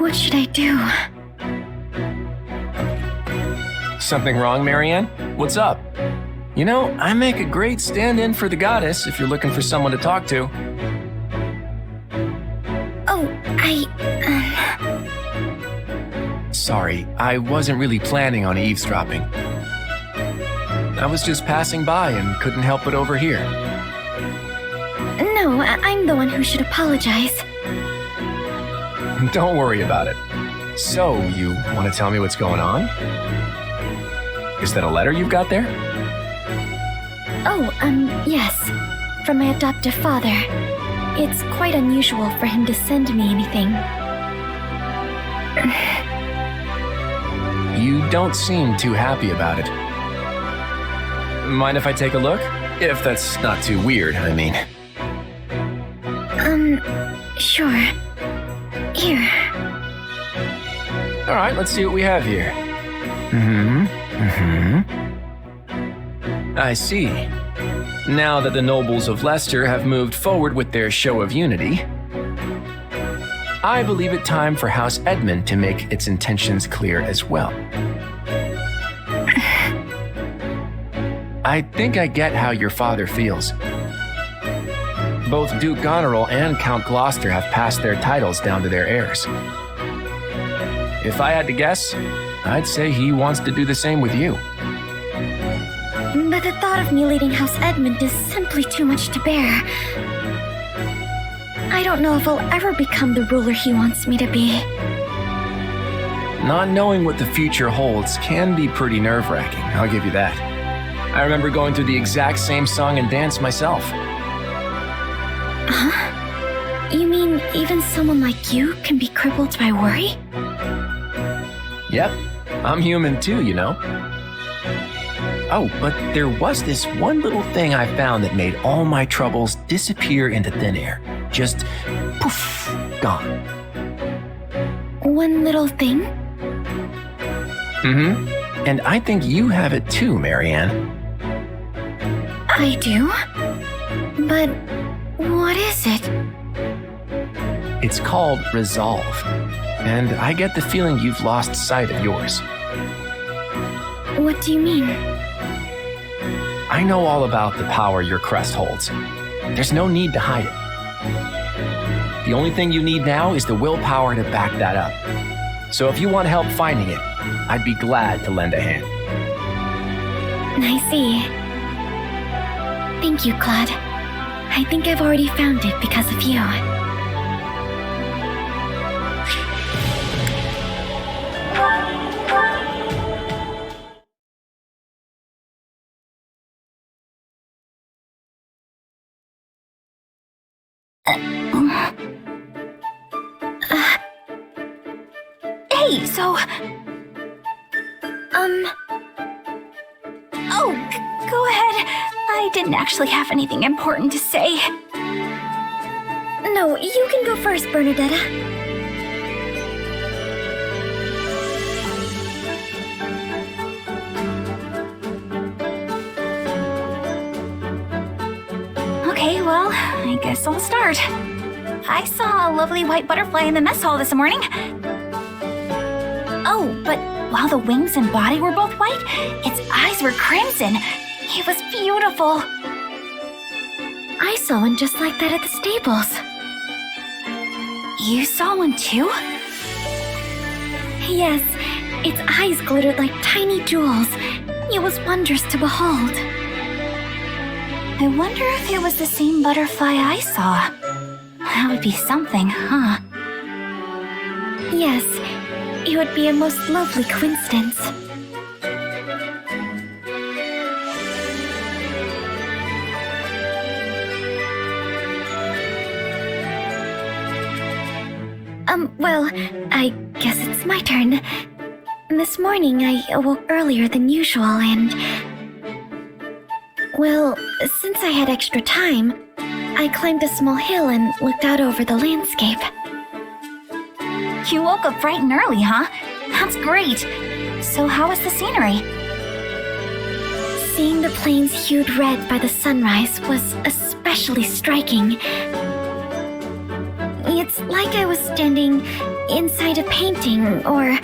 What should I do? Something wrong, Marianne? What's up? You know, I make a great stand-in for the goddess if you're looking for someone to talk to. Oh, Sorry, I wasn't really planning on eavesdropping. I was just passing by and couldn't help but overhear. No, I'm the one who should apologize. Don't worry about it. So, you want to tell me what's going on? Is that a letter you've got there? Oh, yes. From my adoptive father. It's quite unusual for him to send me anything. You don't seem too happy about it. Mind if I take a look? If that's not too weird, I mean. Sure. Here. All right, let's see what we have here. I see. Now that the nobles of Leicester have moved forward with their show of unity, I believe it time for House Edmund to make its intentions clear as well. I think I get how your father feels. Both Duke Goneril and Count Gloucester have passed their titles down to their heirs. If I had to guess, I'd say he wants to do the same with you. But the thought of me leading House Edmund is simply too much to bear. I don't know if I'll ever become the ruler he wants me to be. Not knowing what the future holds can be pretty nerve-wracking, I'll give you that. I remember going through the exact same song and dance myself. Huh? You mean even someone like you can be crippled by worry? Yep, I'm human too, you know. Oh, but there was this one little thing I found that made all my troubles disappear into thin air. Just poof, gone. One little thing? And I think you have it too, Marianne. I do? But what is it? It's called resolve. And I get the feeling you've lost sight of yours. What do you mean? I know all about the power your crest holds. There's no need to hide it. The only thing you need now is the willpower to back that up. So if you want help finding it, I'd be glad to lend a hand. I see. Thank you, Claude. I think I've already found it because of you. Hey, so... Oh, go ahead. I didn't actually have anything important to say. No, you can go first, Bernadetta. Okay, well, I guess I'll start. I saw a lovely white butterfly in the mess hall this morning. Oh, but while the wings and body were both white, its eyes were crimson. It was beautiful. I saw one just like that at the stables. You saw one too? Yes, its eyes glittered like tiny jewels. It was wondrous to behold. I wonder if it was the same butterfly I saw. That would be something, huh? Yes, it would be a most lovely coincidence. Well, I guess it's my turn. This morning I awoke earlier than usual and... Well, since I had extra time, I climbed a small hill and looked out over the landscape. You woke up bright and early, huh? That's great. So how was the scenery? Seeing the plains hued red by the sunrise was especially striking. It's like I was standing inside a painting, or...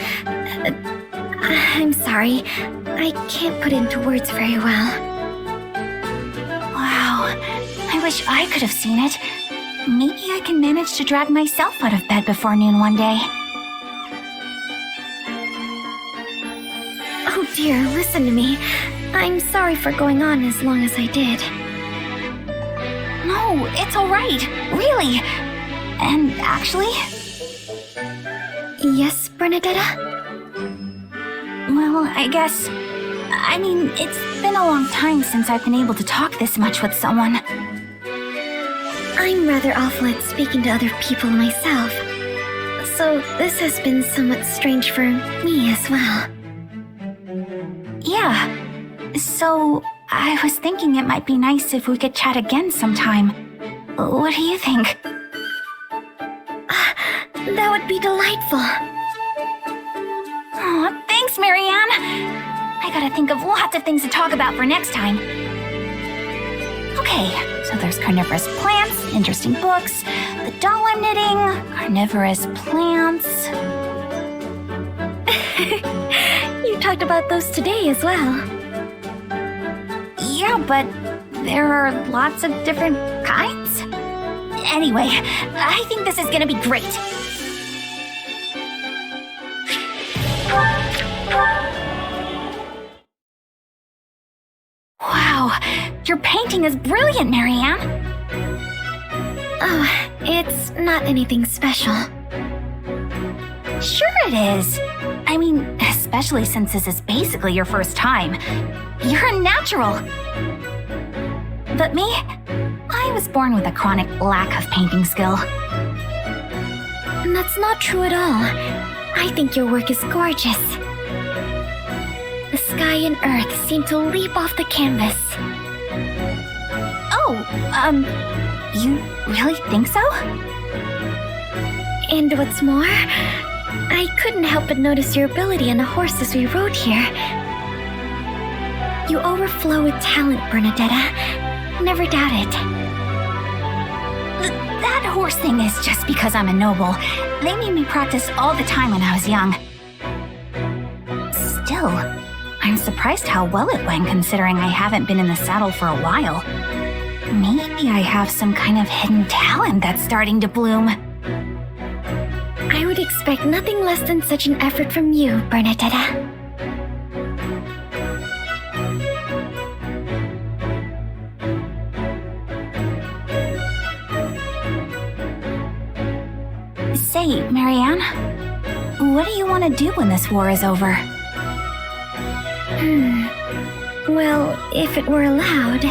I'm sorry. I can't put into words very well. Wow, I wish I could have seen it. Maybe I can manage to drag myself out of bed before noon one day. Oh dear, listen to me. I'm sorry for going on as long as I did. No, it's alright, really. And actually... Yes, Bernadetta? Well, I mean, it's been a long time since I've been able to talk this much with someone. I'm rather awful at speaking to other people myself. So this has been somewhat strange for me as well. Yeah. So, I was thinking it might be nice if we could chat again sometime. What do you think? That would be delightful. Oh, thanks, Marianne. I gotta think of lots of things to talk about for next time. Okay, so there's carnivorous plants, interesting books, the doll I'm knitting, carnivorous plants. You talked about those today as well. Yeah, but there are lots of different kinds. Anyway, I think this is gonna be great. Wow, your painting is brilliant, Marianne. Oh, it's not anything special. Sure it is. I mean, especially since this is basically your first time. You're a natural. But me? I was born with a chronic lack of painting skill. That's not true at all. I think your work is gorgeous. The sky and earth seem to leap off the canvas. Oh, you really think so? And what's more, I couldn't help but notice your ability on a horse as we rode here. You overflow with talent, Bernadetta. Never doubt it. That horse thing is just because I'm a noble. They made me practice all the time when I was young. Still, I'm surprised how well it went considering I haven't been in the saddle for a while. Maybe I have some kind of hidden talent that's starting to bloom. I would expect nothing less than such an effort from you, Bernadetta. Say, Marianne, what do you want to do when this war is over? Well, if it were allowed,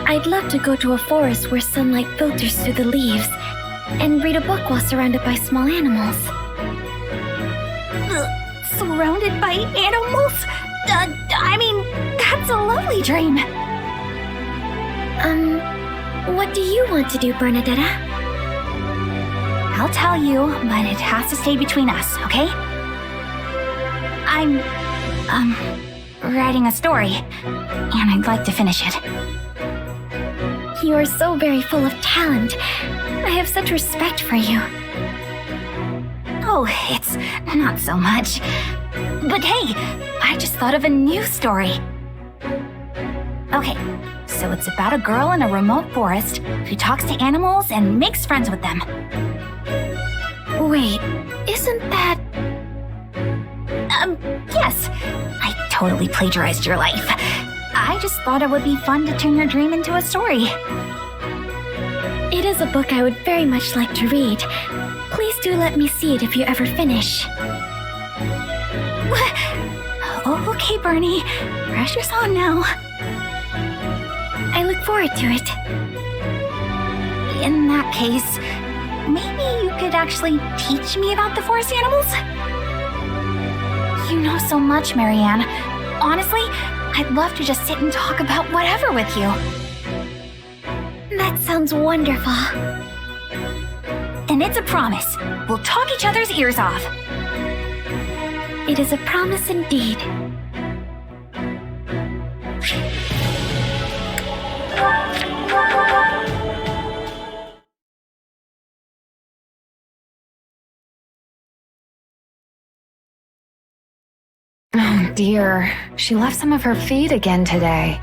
I'd love to go to a forest where sunlight filters through the leaves and read a book while surrounded by small animals. Surrounded by animals? I mean, that's a lovely dream. What do you want to do, Bernadetta? I'll tell you, but it has to stay between us, okay? I'm, writing a story, and I'd like to finish it. You are so very full of talent. I have such respect for you. Oh, it's not so much. But hey, I just thought of a new story. Okay, so it's about a girl in a remote forest who talks to animals and makes friends with them. Wait, isn't that... Yes. I totally plagiarized your life. I just thought it would be fun to turn your dream into a story. It is a book I would very much like to read. Please do let me see it if you ever finish. Oh, okay, Bernie. Pressure's on now. I look forward to it. In that case, maybe you could actually teach me about the forest animals? You know so much, Marianne. Honestly, I'd love to just sit and talk about whatever with you. That sounds wonderful. And it's a promise. We'll talk each other's ears off. It is a promise indeed. dear. She left some of her feed again today.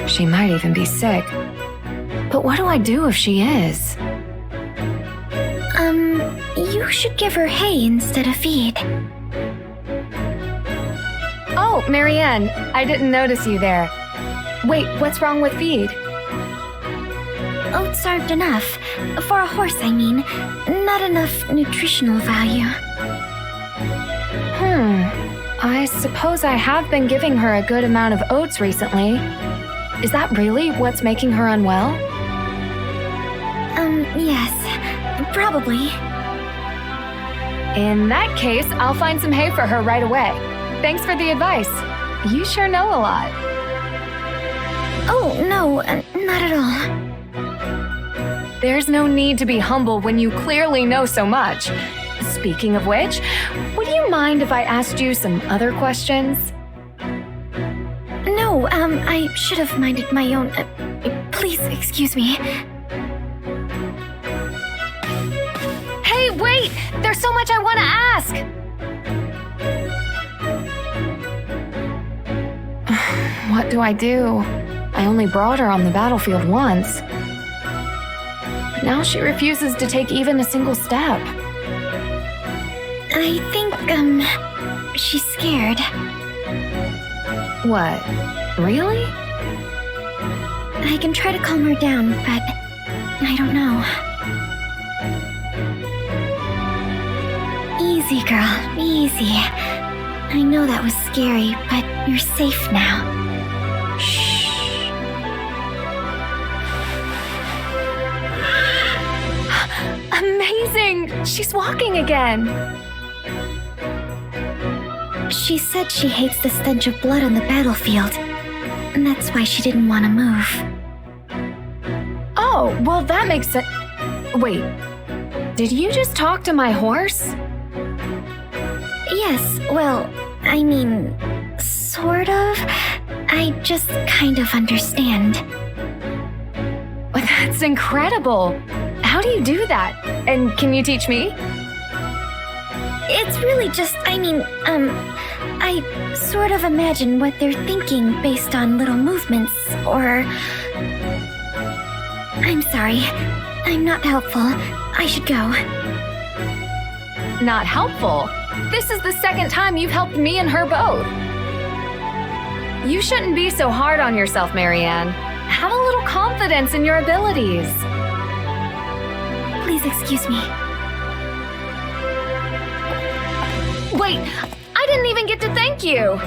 She might even be sick. But what do I do if she is? You should give her hay instead of feed. Oh, Marianne, I didn't notice you there. Wait, what's wrong with feed? Oats aren't enough. For a horse, I mean. Not enough nutritional value. I suppose I have been giving her a good amount of oats recently. Is that really what's making her unwell? Yes. Probably. In that case, I'll find some hay for her right away. Thanks for the advice. You sure know a lot. Oh, no, not at all. There's no need to be humble when you clearly know so much. Speaking of which, would you mind if I asked you some other questions? No, I should have minded my own. Please excuse me. Hey, wait! There's so much I want to ask! What do I do? I only brought her on the battlefield once. But now she refuses to take even a single step. I think, she's scared. What? Really? I can try to calm her down, but I don't know. Easy, girl, easy. I know that was scary, but you're safe now. Shh. Amazing! She's walking again! She said she hates the stench of blood on the battlefield, and that's why she didn't want to move. Oh, well that makes sense. Wait, did you just talk to my horse? Yes, well, I mean, sort of. I just kind of understand. That's incredible! How do you do that? And can you teach me? It's really just, I sort of imagine what they're thinking based on little movements, or... I'm sorry. I'm not helpful. I should go. Not helpful? This is the second time you've helped me and her both. You shouldn't be so hard on yourself, Marianne. Have a little confidence in your abilities. Please excuse me. Wait, I didn't even get to thank you!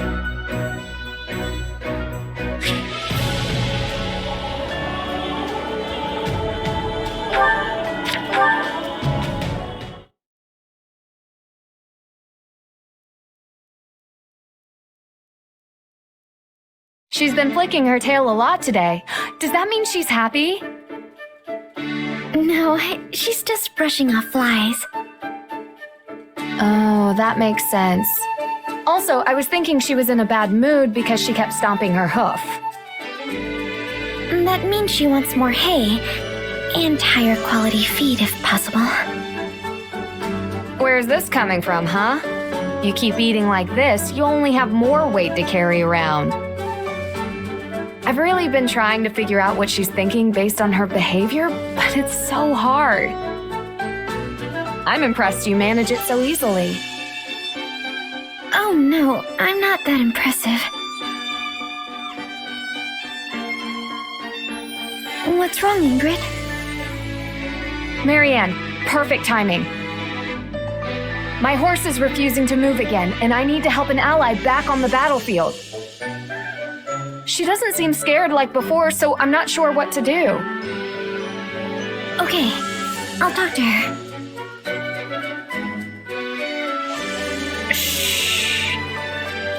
She's been flicking her tail a lot today. Does that mean she's happy? No, she's just brushing off flies. Oh, that makes sense. Also, I was thinking she was in a bad mood because she kept stomping her hoof. That means she wants more hay, and higher quality feed if possible. Where's this coming from, huh? You keep eating like this, you'll only have more weight to carry around. I've really been trying to figure out what she's thinking based on her behavior, but it's so hard. I'm impressed you manage it so easily. Oh no, I'm not that impressive. What's wrong, Ingrid? Marianne, perfect timing. My horse is refusing to move again, and I need to help an ally back on the battlefield. She doesn't seem scared like before, so I'm not sure what to do. Okay, I'll talk to her. Shh.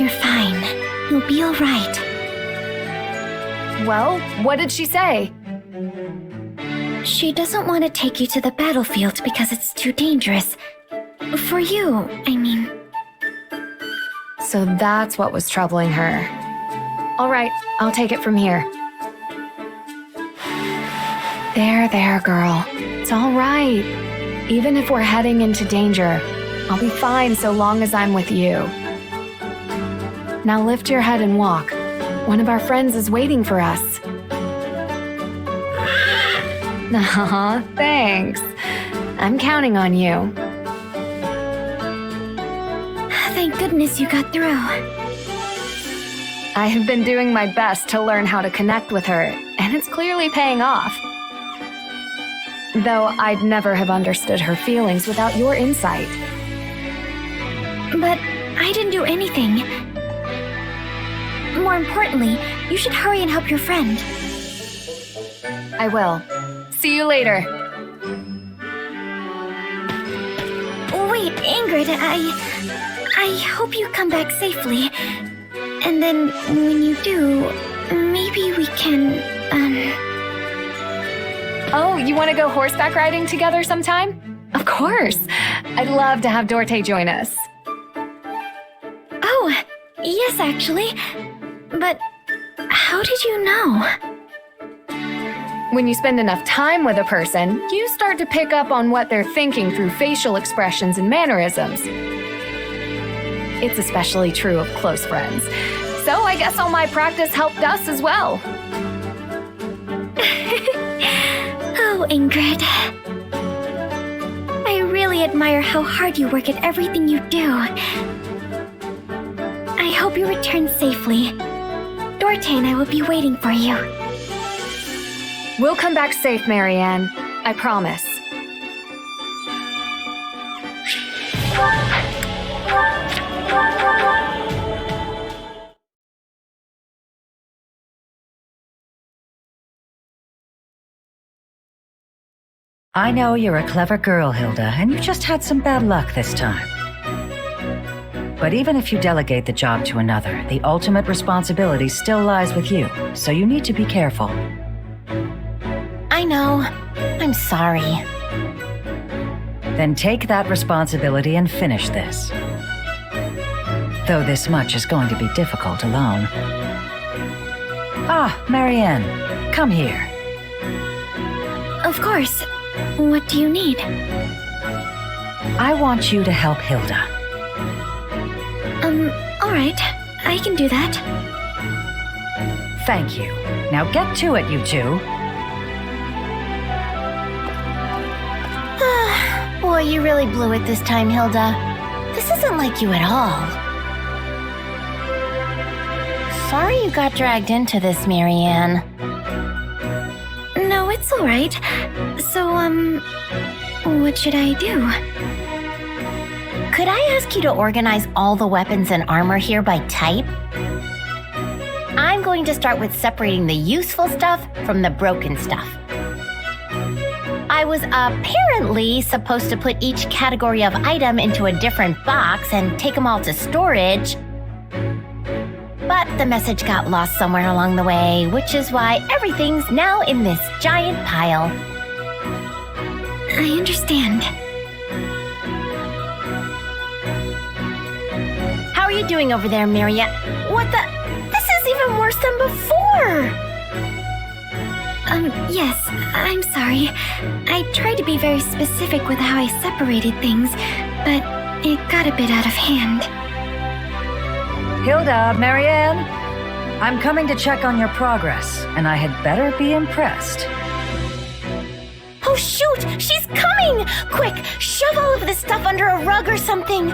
You're fine. You'll be all right. Well, what did she say? She doesn't want to take you to the battlefield because it's too dangerous. For you, I mean. So that's what was troubling her. All right, I'll take it from here. There, girl. It's all right. Even if we're heading into danger, I'll be fine so long as I'm with you. Now lift your head and walk. One of our friends is waiting for us. Aw, thanks. I'm counting on you. Thank goodness you got through. I have been doing my best to learn how to connect with her, and it's clearly paying off. Though I'd never have understood her feelings without your insight. But I didn't do anything. More importantly, you should hurry and help your friend. I will. See you later. Wait, Ingrid, I hope you come back safely. And then, when you do, maybe we can, Oh, you want to go horseback riding together sometime? Of course. I'd love to have Dorte join us. Oh, yes, actually. But how did you know? When you spend enough time with a person, you start to pick up on what they're thinking through facial expressions and mannerisms. It's especially true of close friends. So I guess all my practice helped us as well. Oh, Ingrid. I really admire how hard you work at everything you do. I hope you return safely. Dorte and I will be waiting for you. We'll come back safe, Marianne. I promise. I know you're a clever girl, Hilda, and you just had some bad luck this time. But even if you delegate the job to another, the ultimate responsibility still lies with you, so you need to be careful. I know. I'm sorry. Then take that responsibility and finish this. Though this much is going to be difficult alone. Ah, Marianne, come here. Of course. What do you need? I want you to help Hilda. Alright. I can do that. Thank you. Now get to it, you two. Boy, you really blew it this time, Hilda. This isn't like you at all. Sorry you got dragged into this, Marianne. No, it's alright. So, what should I do? Could I ask you to organize all the weapons and armor here by type? I'm going to start with separating the useful stuff from the broken stuff. I was apparently supposed to put each category of item into a different box and take them all to storage. But the message got lost somewhere along the way, which is why everything's now in this giant pile. I understand. How are you doing over there, Marianne? What the? This is even worse than before! Yes, I'm sorry. I tried to be very specific with how I separated things, but it got a bit out of hand. Hilda, Marianne, I'm coming to check on your progress, and I had better be impressed. Oh shoot! She's coming! Quick, shove all of this stuff under a rug or something!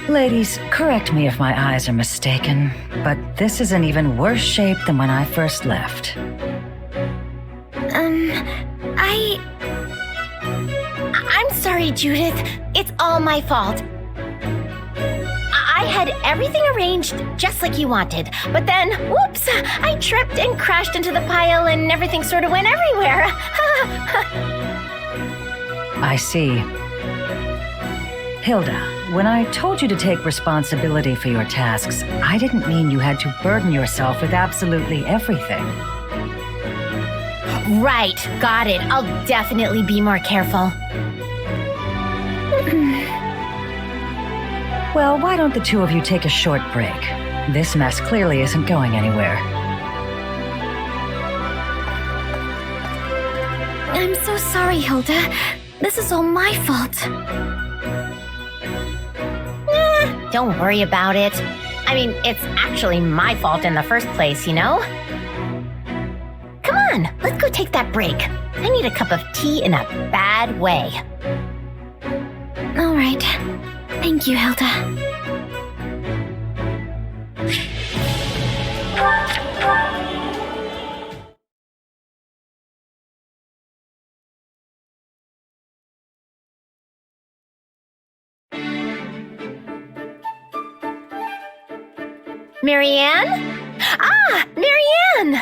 Ladies, correct me if my eyes are mistaken, but this is in even worse shape than when I first left. I'm sorry, Judith. It's all my fault. I had everything arranged just like you wanted, but then, whoops, I tripped and crashed into the pile and everything sort of went everywhere. I see. Hilda, when I told you to take responsibility for your tasks, I didn't mean you had to burden yourself with absolutely everything. Right, got it. I'll definitely be more careful. Well, why don't the two of you take a short break? This mess clearly isn't going anywhere. I'm so sorry, Hilda. This is all my fault. Don't worry about it. I mean, it's actually my fault in the first place, you know? Come on, let's go take that break. I need a cup of tea in a bad way. All right. Thank you, Hilda. Marianne? Ah, Marianne!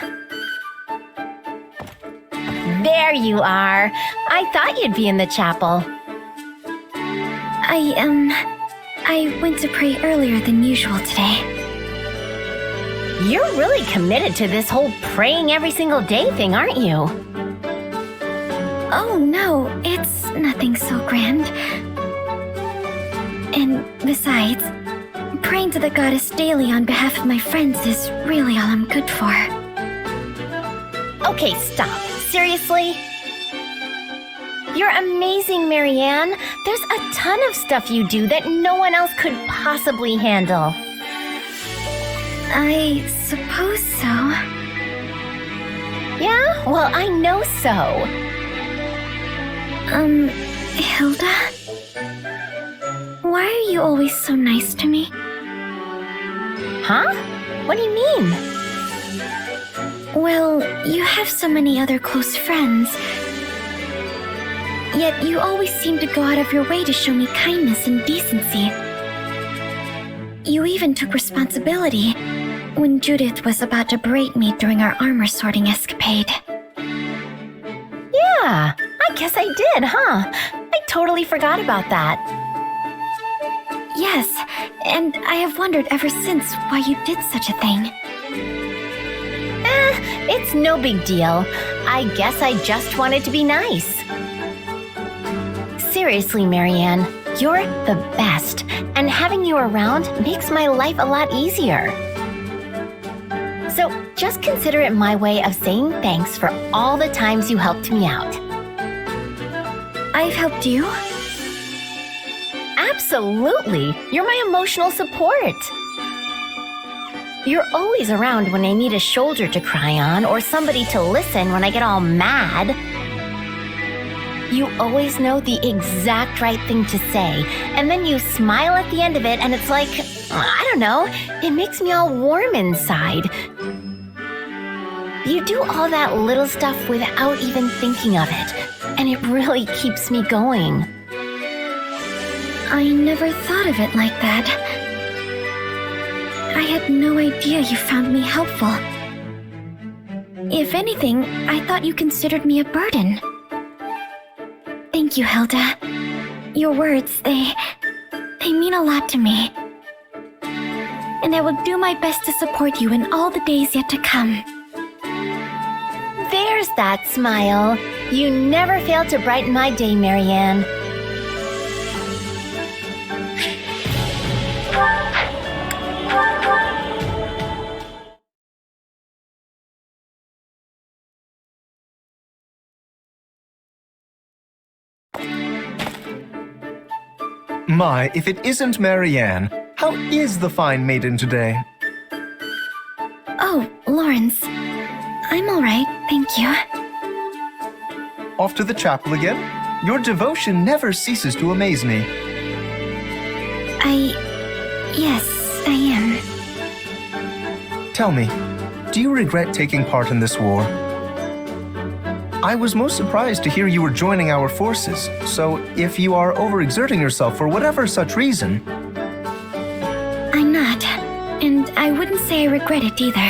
There you are. I thought you'd be in the chapel. I went to pray earlier than usual today. You're really committed to this whole praying every single day thing, aren't you? Oh, no, it's nothing so grand. And besides, praying to the goddess daily on behalf of my friends is really all I'm good for. Okay, stop. Seriously? You're amazing, Marianne. There's a ton of stuff you do that no one else could possibly handle. I suppose so. Yeah? Well, I know so. Hilda? Why are you always so nice to me? Huh? What do you mean? Well, you have so many other close friends. Yet you always seem to go out of your way to show me kindness and decency. You even took responsibility when Judith was about to berate me during our armor sorting escapade. Yeah, I guess I did, huh? I totally forgot about that. Yes, and I have wondered ever since why you did such a thing. It's no big deal. I guess I just wanted to be nice. Seriously, Marianne, you're the best, and having you around makes my life a lot easier. So just consider it my way of saying thanks for all the times you helped me out. I've helped you? Absolutely! You're my emotional support. You're always around when I need a shoulder to cry on or somebody to listen when I get all mad. You always know the exact right thing to say, and then you smile at the end of it and it's like, I don't know, it makes me all warm inside. You do all that little stuff without even thinking of it, and it really keeps me going. I never thought of it like that. I had no idea you found me helpful. If anything, I thought you considered me a burden. Thank you, Hilda. Your words, they mean a lot to me. And I will do my best to support you in all the days yet to come. There's that smile. You never fail to brighten my day, Marianne. My, if it isn't Marianne, how is the fine maiden today? Oh, Lawrence. I'm all right, thank you. Off to the chapel again? Your devotion never ceases to amaze me. Yes, I am. Tell me, do you regret taking part in this war? I was most surprised to hear you were joining our forces, so if you are overexerting yourself for whatever such reason... I'm not, and I wouldn't say I regret it either.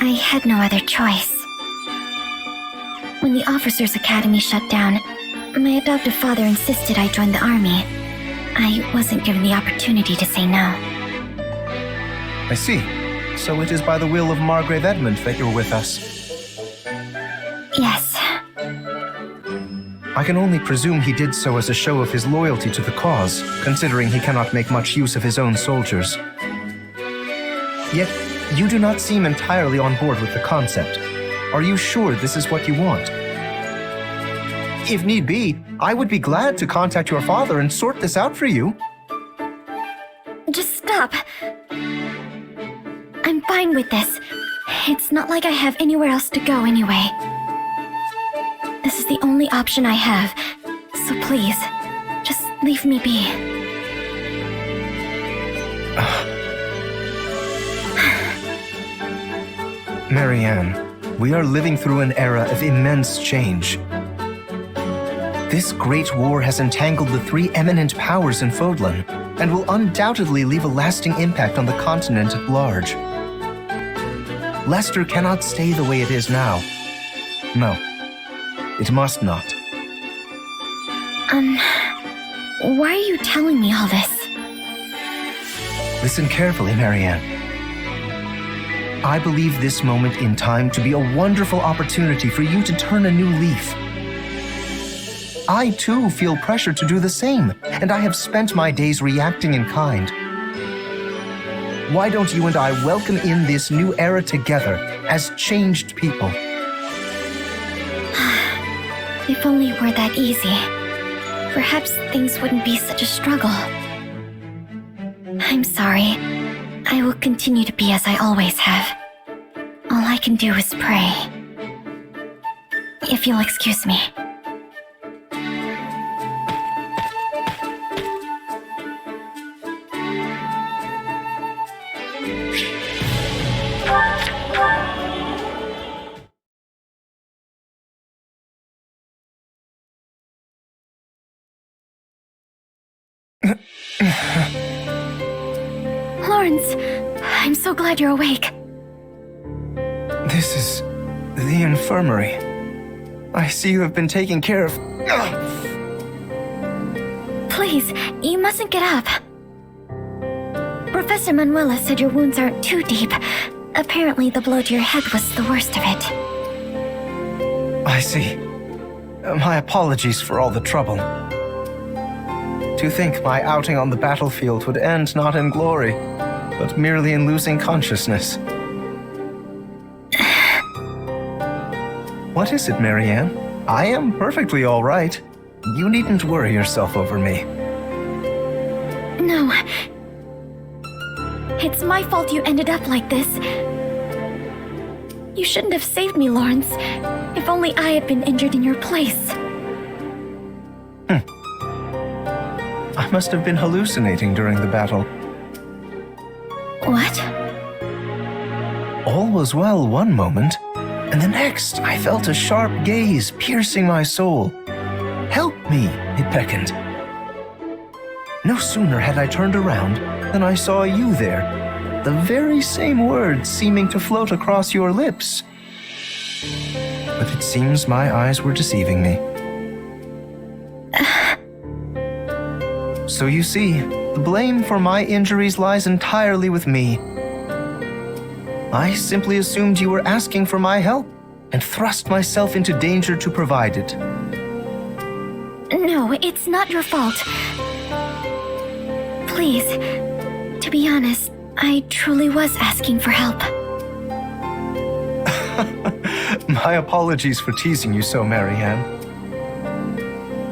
I had no other choice. When the Officers' Academy shut down, my adoptive father insisted I join the army. I wasn't given the opportunity to say no. I see. So it is by the will of Margrave Edmund that you're with us. Yes. I can only presume he did so as a show of his loyalty to the cause, considering he cannot make much use of his own soldiers. Yet, you do not seem entirely on board with the concept. Are you sure this is what you want? If need be, I would be glad to contact your father and sort this out for you. Just stop. I'm fine with this. It's not like I have anywhere else to go anyway. This is the only option I have, so please, just leave me be. Marianne, we are living through an era of immense change. This great war has entangled the three eminent powers in Fodlan, and will undoubtedly leave a lasting impact on the continent at large. Leicester cannot stay the way it is now. No, it must not. Why are you telling me all this? Listen carefully, Marianne. I believe this moment in time to be a wonderful opportunity for you to turn a new leaf. I too feel pressure to do the same, and I have spent my days reacting in kind. Why don't you and I welcome in this new era together as changed people? If only it were that easy. Perhaps things wouldn't be such a struggle. I'm sorry. I will continue to be as I always have. All I can do is pray. If you'll excuse me. Lawrence, I'm so glad you're awake. This is the infirmary. I see you have been taking care of... Please, you mustn't get up. Professor Manuela said your wounds aren't too deep. Apparently the blow to your head was the worst of it. I see. My apologies for all the trouble. To think my outing on the battlefield would end not in glory, but merely in losing consciousness. What is it, Marianne? I am perfectly all right. You needn't worry yourself over me. No. It's my fault you ended up like this. You shouldn't have saved me, Lawrence. If only I had been injured in your place. I must have been hallucinating during the battle. What? All was well one moment, and the next I felt a sharp gaze piercing my soul. Help me, it beckoned. No sooner had I turned around than I saw you there, the very same words seeming to float across your lips. But it seems my eyes were deceiving me. So you see, the blame for my injuries lies entirely with me. I simply assumed you were asking for my help and thrust myself into danger to provide it. No, it's not your fault. Please, to be honest, I truly was asking for help. My apologies for teasing you so, Marianne.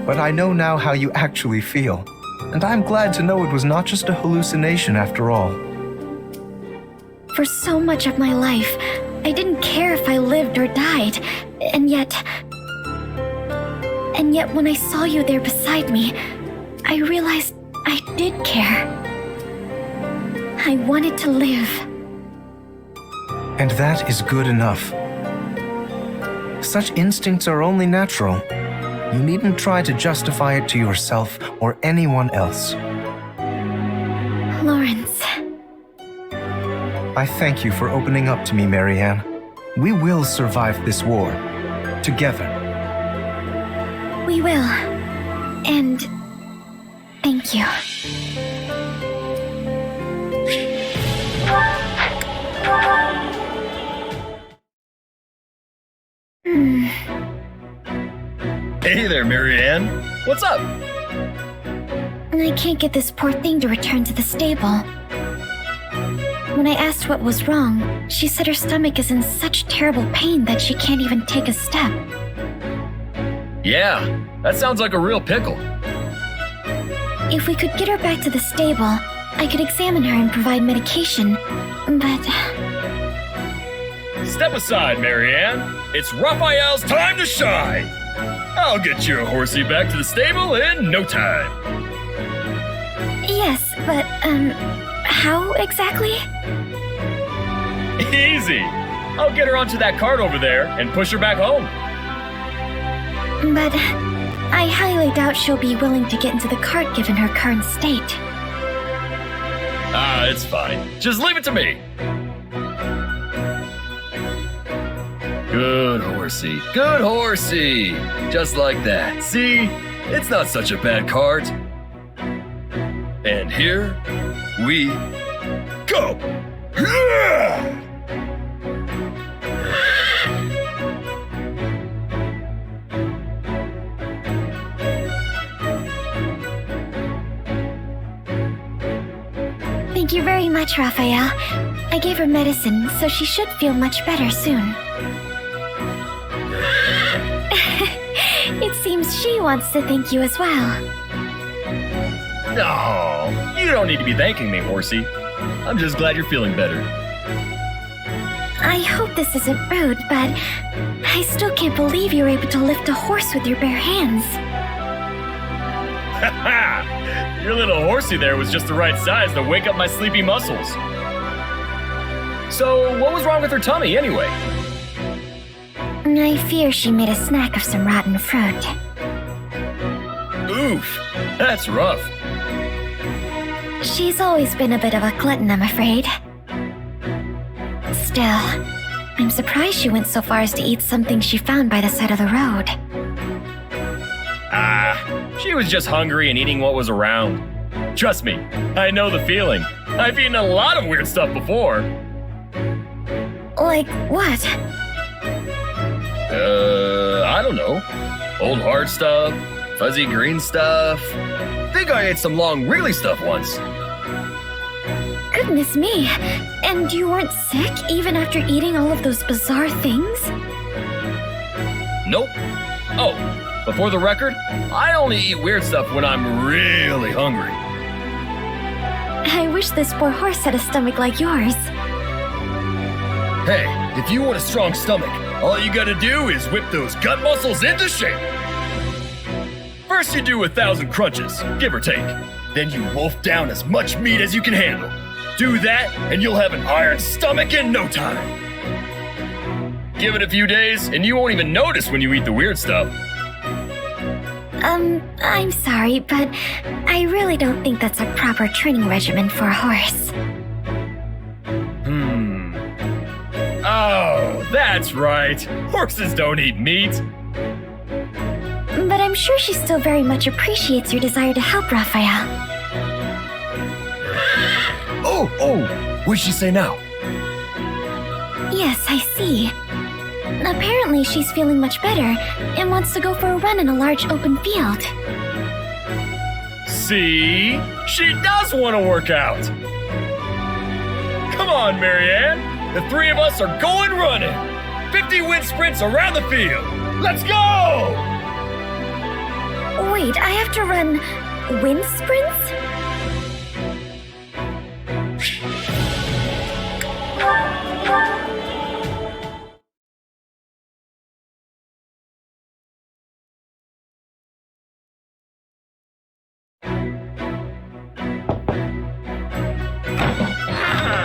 But I know now how you actually feel, and I'm glad to know it was not just a hallucination after all. For so much of my life, I didn't care if I lived or died, and yet when I saw you there beside me, I realized I did care. I wanted to live. And that is good enough. Such instincts are only natural. You needn't try to justify it to yourself or anyone else. Lawrence. I thank you for opening up to me, Marianne. We will survive this war. Together. We will. And thank you. Hey there, Marianne. What's up? I can't get this poor thing to return to the stable. When I asked what was wrong, she said her stomach is in such terrible pain that she can't even take a step. Yeah, that sounds like a real pickle. If we could get her back to the stable, I could examine her and provide medication, but... Step aside, Marianne. It's Raphael's time to shine. I'll get you a horsey back to the stable in no time. Yes, but, how exactly? Easy. I'll get her onto that cart over there and push her back home. But I highly doubt she'll be willing to get into the cart given her current state. Ah, it's fine. Just leave it to me. Good horsey. Good horsey. Just like that. See? It's not such a bad cart. And here we go. Thank you very much, Raphael. I gave her medicine, so she should feel much better soon. It seems she wants to thank you as well. No, you don't need to be thanking me, horsey. I'm just glad you're feeling better. I hope this isn't rude, but I still can't believe you were able to lift a horse with your bare hands. Ha ha! Your little horsey there was just the right size to wake up my sleepy muscles. So, what was wrong with her tummy anyway? I fear she made a snack of some rotten fruit. Oof, that's rough. She's always been a bit of a glutton, I'm afraid. Still, I'm surprised she went so far as to eat something she found by the side of the road. She was just hungry and eating what was around. Trust me, I know the feeling. I've eaten a lot of weird stuff before. Like what? I don't know. Old hard stuff, fuzzy green stuff. Think I ate some long wriggly stuff once. Goodness me! And you weren't sick even after eating all of those bizarre things? Nope. Oh, before the record, I only eat weird stuff when I'm really hungry. I wish this poor horse had a stomach like yours. Hey, if you want a strong stomach, all you gotta do is whip those gut muscles into shape. First you do 1,000 crunches, give or take. Then you wolf down as much meat as you can handle. Do that, and you'll have an iron stomach in no time. Give it a few days, and you won't even notice when you eat the weird stuff. I'm sorry, but I really don't think that's a proper training regimen for a horse. Oh, that's right. Horses don't eat meat. But I'm sure she still very much appreciates your desire to help Raphael. Oh, what'd she say now? Yes, I see. Apparently she's feeling much better and wants to go for a run in a large open field. See? She does want to work out. Come on, Marianne. The three of us are going running. 50 wind sprints around the field. Let's go! Wait, I have to run wind sprints?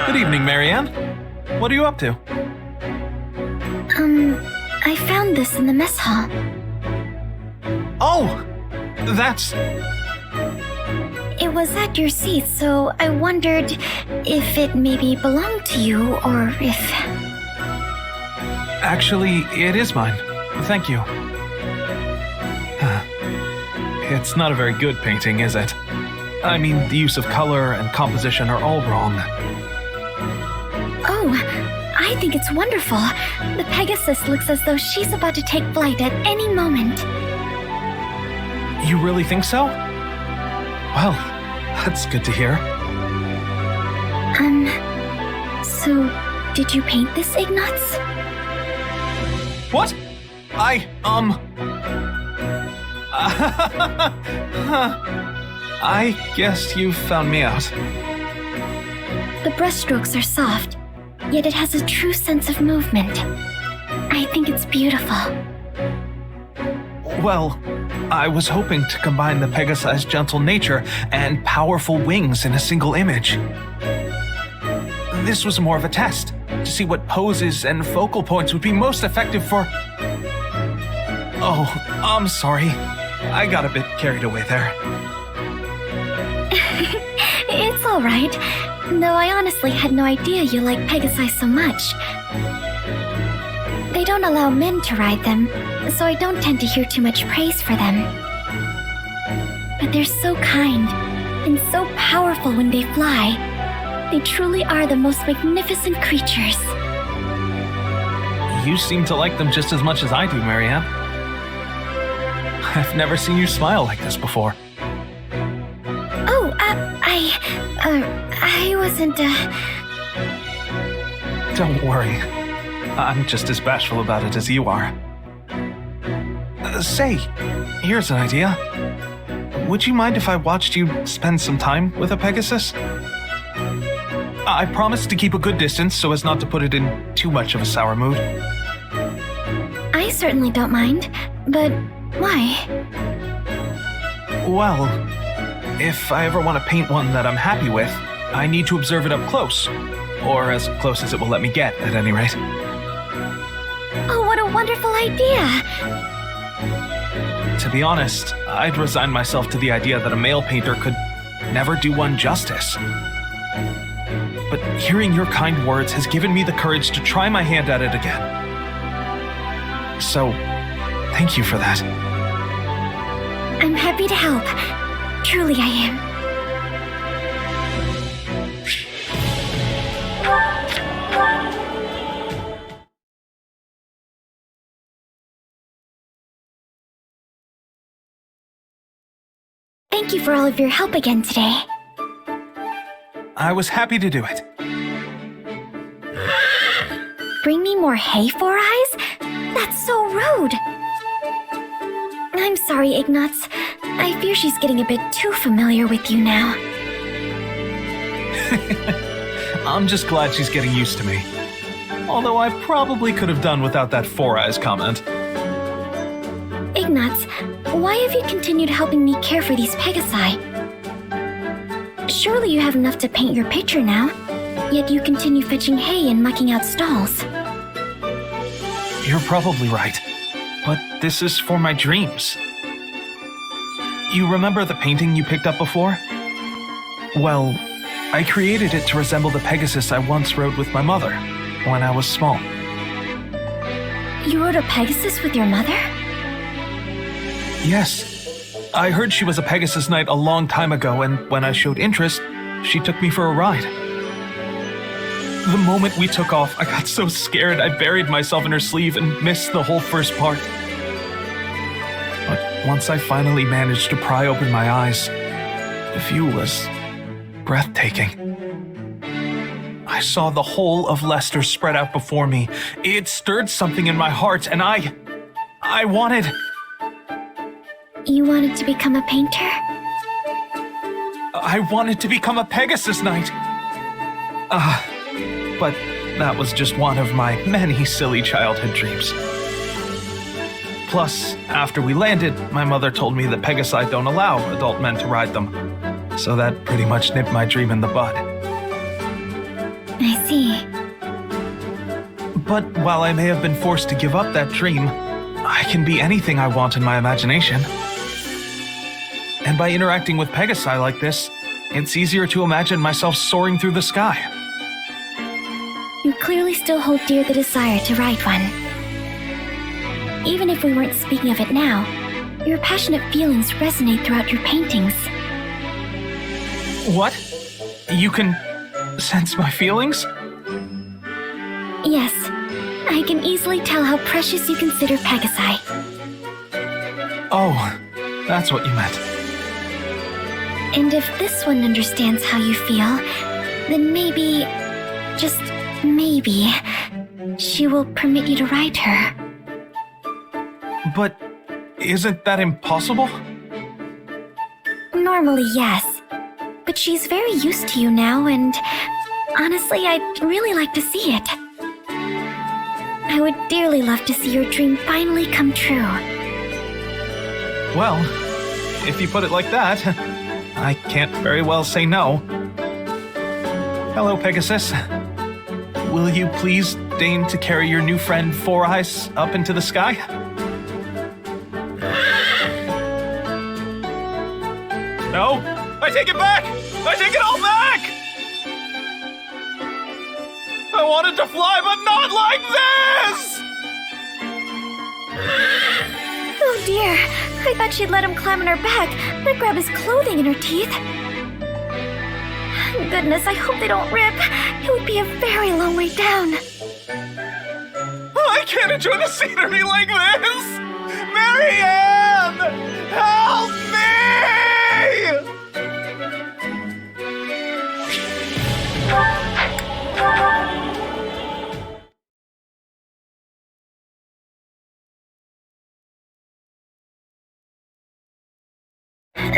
Good evening, Marianne. What are you up to? I found this in the mess hall. Oh! That's... It was at your seat, so I wondered if it maybe belonged to you, or if... Actually, it is mine. Thank you. It's not a very good painting, is it? I mean, the use of color and composition are all wrong. Oh, I think it's wonderful. The Pegasus looks as though she's about to take flight at any moment. You really think so? Well, that's good to hear. So, did you paint this, Ignatz? What? I guess you found me out. The brushstrokes are soft, yet it has a true sense of movement. I think it's beautiful. Well, I was hoping to combine the Pegasi's gentle nature and powerful wings in a single image. This was more of a test, to see what poses and focal points would be most effective for... Oh, I'm sorry. I got a bit carried away there. It's alright, though I honestly had no idea you like Pegasi so much. They don't allow men to ride them, so I don't tend to hear too much praise for them. But they're so kind, and so powerful when they fly. They truly are the most magnificent creatures. You seem to like them just as much as I do, Marianne. I've never seen you smile like this before. Oh, I wasn't, Don't worry. I'm just as bashful about it as you are. Say, here's an idea. Would you mind if I watched you spend some time with a Pegasus? I promise to keep a good distance so as not to put it in too much of a sour mood. I certainly don't mind, but why? Well, if I ever want to paint one that I'm happy with, I need to observe it up close. Or as close as it will let me get, at any rate. Oh, what a wonderful idea! To be honest, I'd resign myself to the idea that a male painter could never do one justice. But hearing your kind words has given me the courage to try my hand at it again. So, thank you for that. I'm happy to help. Truly I am. Thank you for all of your help again today. I was happy to do it. Bring me more hay, Four Eyes? That's so rude. I'm sorry, Ignatz. I fear she's getting a bit too familiar with you now. I'm just glad she's getting used to me. Although I probably could have done without that Four Eyes comment. Ignatz, why have you continued helping me care for these Pegasi? Surely you have enough to paint your picture now, yet you continue fetching hay and mucking out stalls. You're probably right, but this is for my dreams. You remember the painting you picked up before? Well, I created it to resemble the Pegasus I once rode with my mother when I was small. You rode a Pegasus with your mother? Yes. I heard she was a Pegasus Knight a long time ago, and when I showed interest, she took me for a ride. The moment we took off, I got so scared I buried myself in her sleeve and missed the whole first part. But once I finally managed to pry open my eyes, the view was breathtaking. I saw the whole of Leicester spread out before me. It stirred something in my heart, and I wanted... You wanted to become a painter? I wanted to become a Pegasus Knight. But that was just one of my many silly childhood dreams. Plus, after we landed, my mother told me that Pegasi don't allow adult men to ride them. So that pretty much nipped my dream in the bud. I see. But while I may have been forced to give up that dream, I can be anything I want in my imagination. And by interacting with Pegasi like this, it's easier to imagine myself soaring through the sky. You clearly still hold dear the desire to ride one. Even if we weren't speaking of it now, your passionate feelings resonate throughout your paintings. What? You can sense my feelings? Yes, I can easily tell how precious you consider Pegasi. Oh, that's what you meant. And if this one understands how you feel, then maybe, just maybe she will permit you to ride her. But isn't that impossible? Normally, yes. But she's very used to you now, and honestly, I'd really like to see it. I would dearly love to see your dream finally come true. Well, if you put it like that, I can't very well say no. Hello, Pegasus. Will you please deign to carry your new friend Four Eyes up into the sky? No, I take it back! I take it all back! I wanted to fly, but not like this! Oh dear, I thought she'd let him climb on her back, but grab his clothing in her teeth. Goodness, I hope they don't rip. It would be a very long way down. I can't enjoy the scenery like this! Marianne! Help me!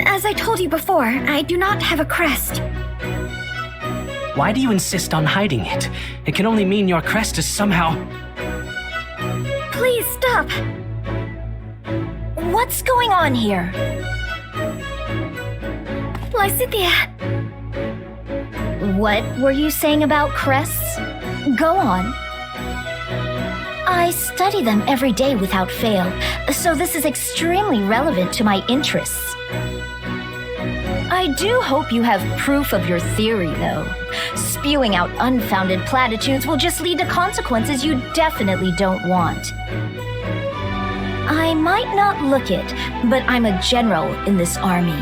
As I told you before, I do not have a crest. Why do you insist on hiding it? It can only mean your crest is somehow... Please stop. What's going on here? Lysithea, What were you saying about crests? Go on. I study them every day without fail, so this is extremely relevant to my interests. I do hope you have proof of your theory, though. Spewing out unfounded platitudes will just lead to consequences you definitely don't want. I might not look it, but I'm a general in this army.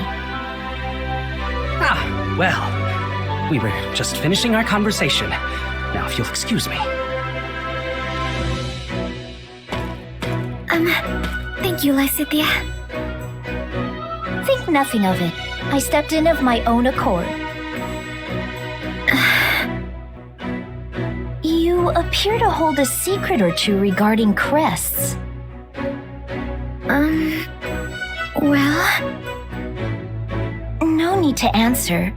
Ah, well, we were just finishing our conversation. Now, if you'll excuse me. thank you, Lysithea. Think nothing of it. I stepped in of my own accord. You appear to hold a secret or two regarding crests. Well... No need to answer.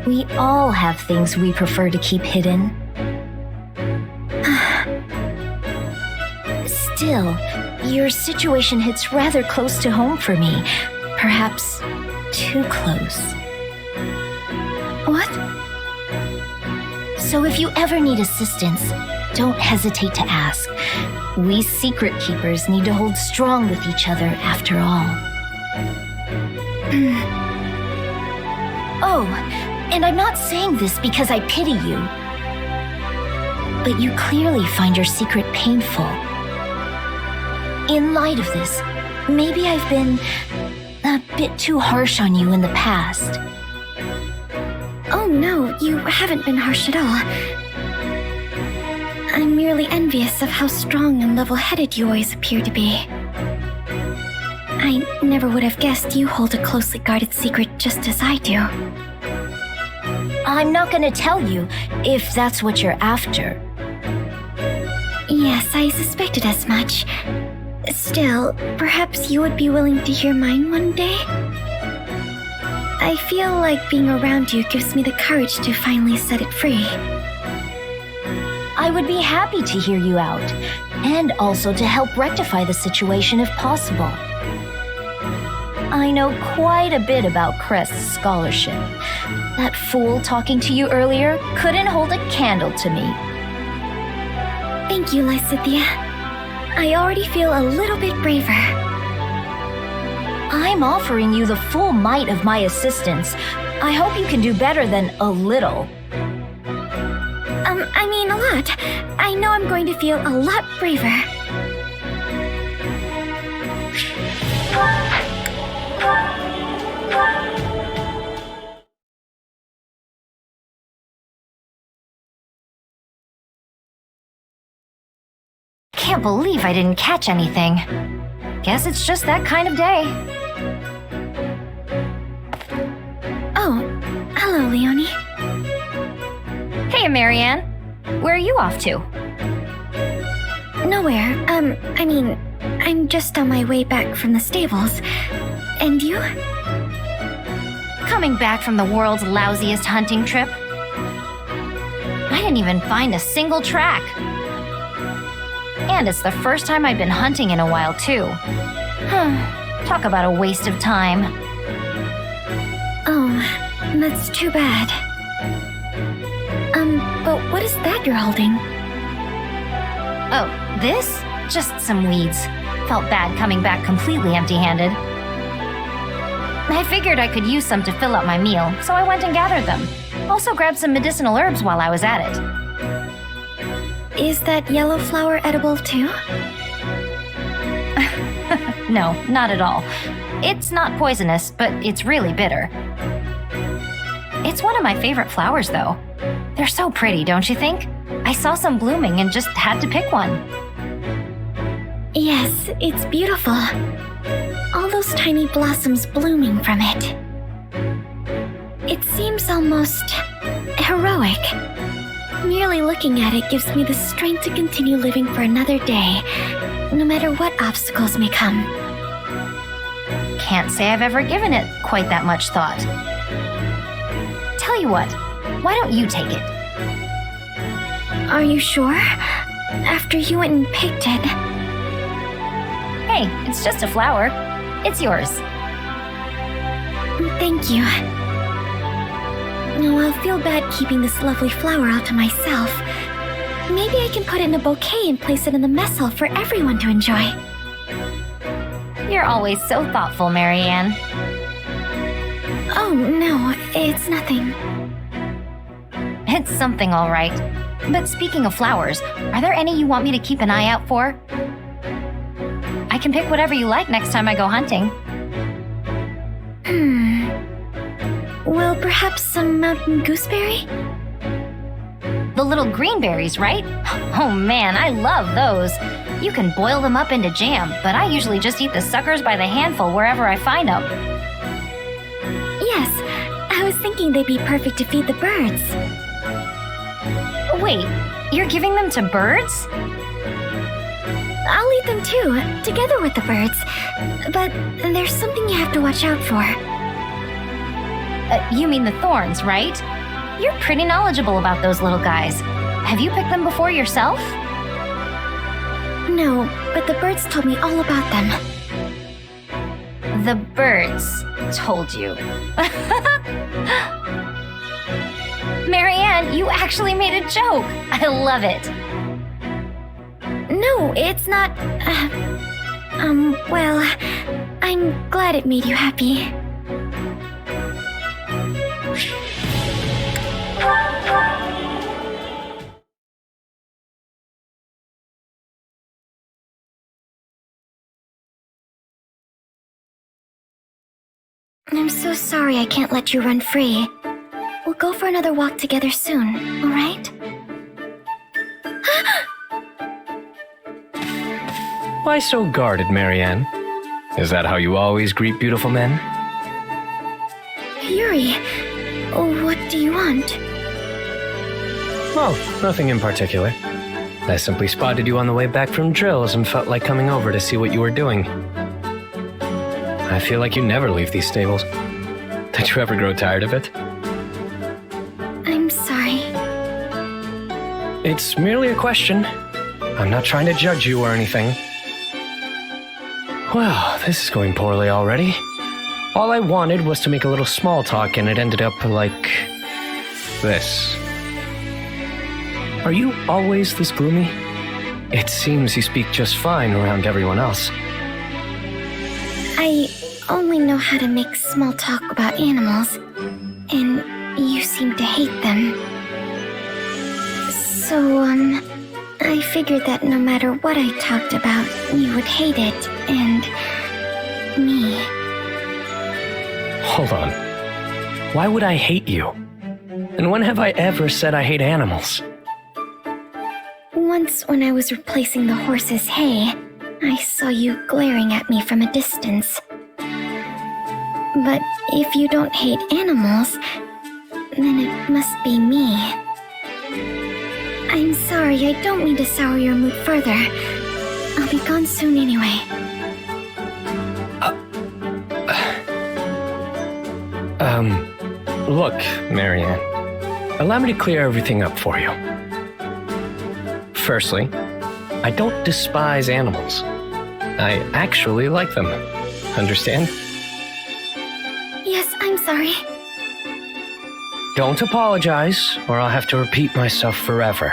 We all have things we prefer to keep hidden. Still, your situation hits rather close to home for me. Perhaps too close. What? So if you ever need assistance, don't hesitate to ask. We secret keepers need to hold strong with each other after all. Oh, and I'm not saying this because I pity you. But you clearly find your secret painful. In light of this, maybe I've been a bit too harsh on you in the past. Oh no, you haven't been harsh at all. I'm merely envious of how strong and level-headed you always appear to be. I never would have guessed you hold a closely guarded secret just as I do. I'm not gonna tell you, if that's what you're after. Yes, I suspected as much. Still, perhaps you would be willing to hear mine one day? I feel like being around you gives me the courage to finally set it free. I would be happy to hear you out, and also to help rectify the situation if possible. I know quite a bit about Crest's scholarship. That fool talking to you earlier couldn't hold a candle to me. Thank you, Lysithea. I already feel a little bit braver. I'm offering you the full might of my assistance. I hope you can do better than a little. I mean a lot. I know I'm going to feel a lot braver. Can't believe I didn't catch anything. Guess it's just that kind of day. Oh, hello, Leonie. Hey, Marianne. Where are you off to? Nowhere. I'm just on my way back from the stables. And you? Coming back from the world's lousiest hunting trip? I didn't even find a single track. And it's the first time I've been hunting in a while, too. Talk about a waste of time. Oh, that's too bad. But what is that you're holding? Oh, this? Just some weeds. Felt bad coming back completely empty-handed. I figured I could use some to fill up my meal, so I went and gathered them. Also grabbed some medicinal herbs while I was at it. Is that yellow flower edible too? No, not at all. It's not poisonous, but it's really bitter. It's one of my favorite flowers, though. They're so pretty, don't you think? I saw some blooming and just had to pick one. Yes, it's beautiful. All those tiny blossoms blooming from it. It seems almost heroic. Merely looking at it gives me the strength to continue living for another day, no matter what obstacles may come. Can't say I've ever given it quite that much thought. Tell you what, why don't you take it? Are you sure? After you went and picked it. Hey, it's just a flower. It's yours. Thank you. No, I'll feel bad keeping this lovely flower all to myself. Maybe I can put it in a bouquet and place it in the mess hall for everyone to enjoy. You're always so thoughtful, Marianne. Oh, no, it's nothing. It's something, all right. But speaking of flowers, are there any you want me to keep an eye out for? I can pick whatever you like next time I go hunting. Well, perhaps some mountain gooseberry? The little green berries, right? Oh man, I love those. You can boil them up into jam, but I usually just eat the suckers by the handful wherever I find them. Yes, I was thinking they'd be perfect to feed the birds. Wait, you're giving them to birds? I'll eat them too, together with the birds. But there's something you have to watch out for. You mean the thorns, right? You're pretty knowledgeable about those little guys. Have you picked them before yourself? No, but the birds told me all about them. The birds told you. Marianne, you actually made a joke. I love it. No, it's not... well, I'm glad it made you happy. I'm so sorry I can't let you run free. We'll go for another walk together soon, alright? Why so guarded, Marianne? Is that how you always greet beautiful men? Yuri, what do you want? Oh, nothing in particular. I simply spotted you on the way back from drills and felt like coming over to see what you were doing. I feel like you never leave these stables. Did you ever grow tired of it? I'm sorry. It's merely a question. I'm not trying to judge you or anything. Well, this is going poorly already. All I wanted was to make a little small talk and it ended up like... this. Are you always this gloomy? It seems you speak just fine around everyone else. I only know how to make small talk about animals, and you seem to hate them. So, I figured that no matter what I talked about, you would hate it, and me. Hold on. Why would I hate you? And when have I ever said I hate animals? Once when I was replacing the horse's hay, I saw you glaring at me from a distance. But if you don't hate animals, then it must be me. I'm sorry, I don't mean to sour your mood further. I'll be gone soon anyway. Look, Marianne. Allow me to clear everything up for you. Firstly, I don't despise animals. I actually like them. Understand? Yes, I'm sorry. Don't apologize, or I'll have to repeat myself forever.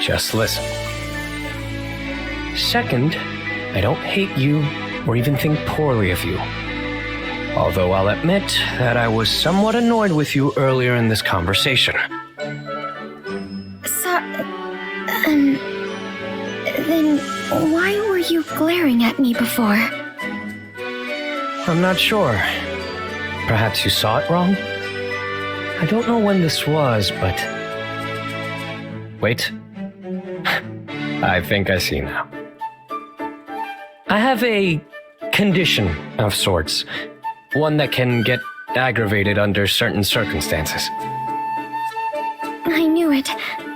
Just listen. Second, I don't hate you or even think poorly of you. Although I'll admit that I was somewhat annoyed with you earlier in this conversation. Then why were you glaring at me before? I'm not sure. Perhaps you saw it wrong? I don't know when this was, but... Wait. I think I see now. I have a condition of sorts. One that can get aggravated under certain circumstances. I knew it.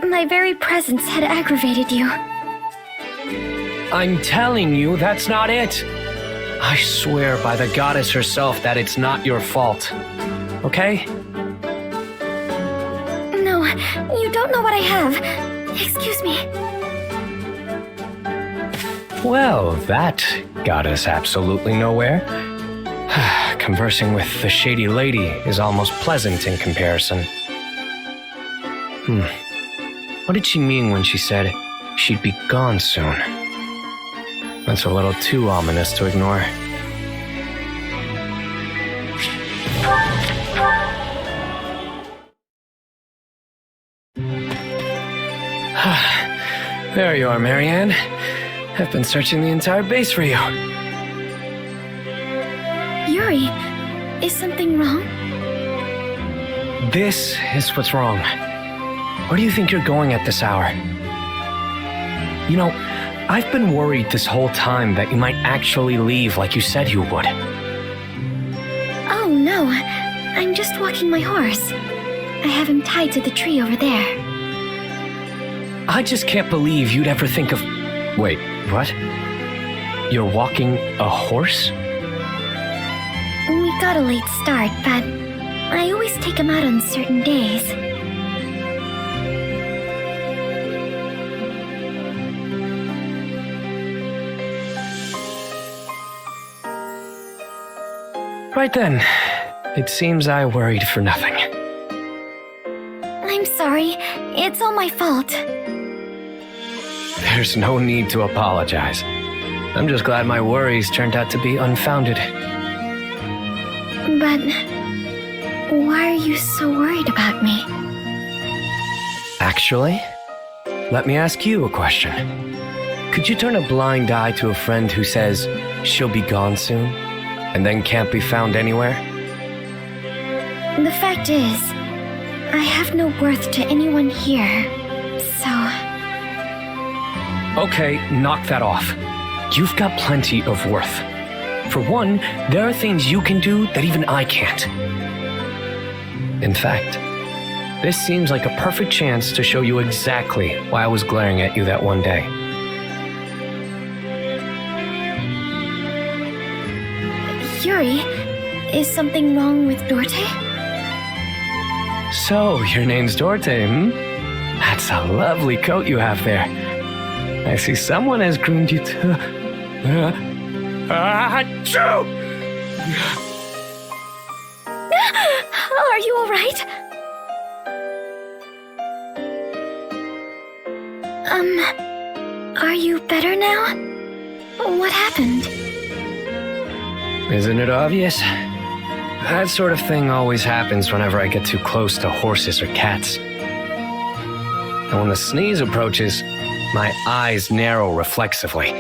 My very presence had aggravated you. I'm telling you, that's not it. I swear by the goddess herself that it's not your fault. Okay? No, you don't know what I have. Excuse me. Well, that got us absolutely nowhere. Conversing with the shady lady is almost pleasant in comparison. What did she mean when she said she'd be gone soon? That's a little too ominous to ignore. There you are, Marianne. I've been searching the entire base for you. Yuri, is something wrong? This is what's wrong. Where do you think you're going at this hour? You know, I've been worried this whole time that you might actually leave like you said you would. Oh no, I'm just walking my horse. I have him tied to the tree over there. I just can't believe you'd ever think of... Wait, what? You're walking a horse? We got a late start, but I always take him out on certain days. Right then. It seems I worried for nothing. I'm sorry. It's all my fault. There's no need to apologize. I'm just glad my worries turned out to be unfounded. But why are you so worried about me? Actually, let me ask you a question. Could you turn a blind eye to a friend who says she'll be gone soon, and then can't be found anywhere? The fact is, I have no worth to anyone here, so... Okay, knock that off. You've got plenty of worth. For one, there are things you can do that even I can't. In fact, this seems like a perfect chance to show you exactly why I was glaring at you that one day. Yuri, is something wrong with Dorte? So, your name's Dorte, hmm? That's a lovely coat you have there. I see someone has groomed you to... Achoo! Are you all right? Are you better now? What happened? Isn't it obvious? That sort of thing always happens whenever I get too close to horses or cats. And when the sneeze approaches, my eyes narrow reflexively.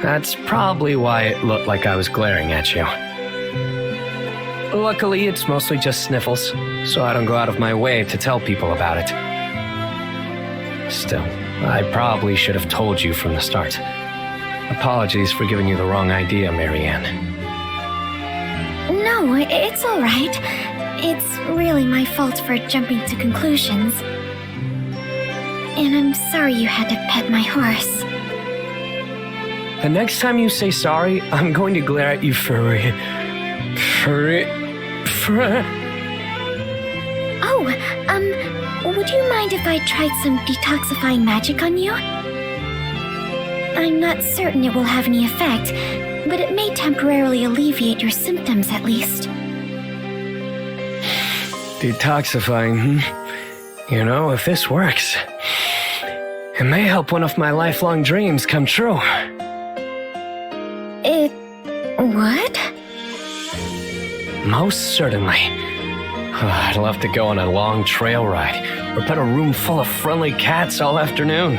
That's probably why it looked like I was glaring at you. Luckily, it's mostly just sniffles, so I don't go out of my way to tell people about it. Still, I probably should have told you from the start. Apologies for giving you the wrong idea, Marianne. No, it's all right. It's really my fault for jumping to conclusions. And I'm sorry you had to pet my horse. The next time you say sorry, I'm going to glare at you Oh, would you mind if I tried some detoxifying magic on you? I'm not certain it will have any effect, but it may temporarily alleviate your symptoms at least. Detoxifying, You know, if this works, it may help one of my lifelong dreams come true. It... what? Most certainly. I'd love to go on a long trail ride, or pet a room full of friendly cats all afternoon.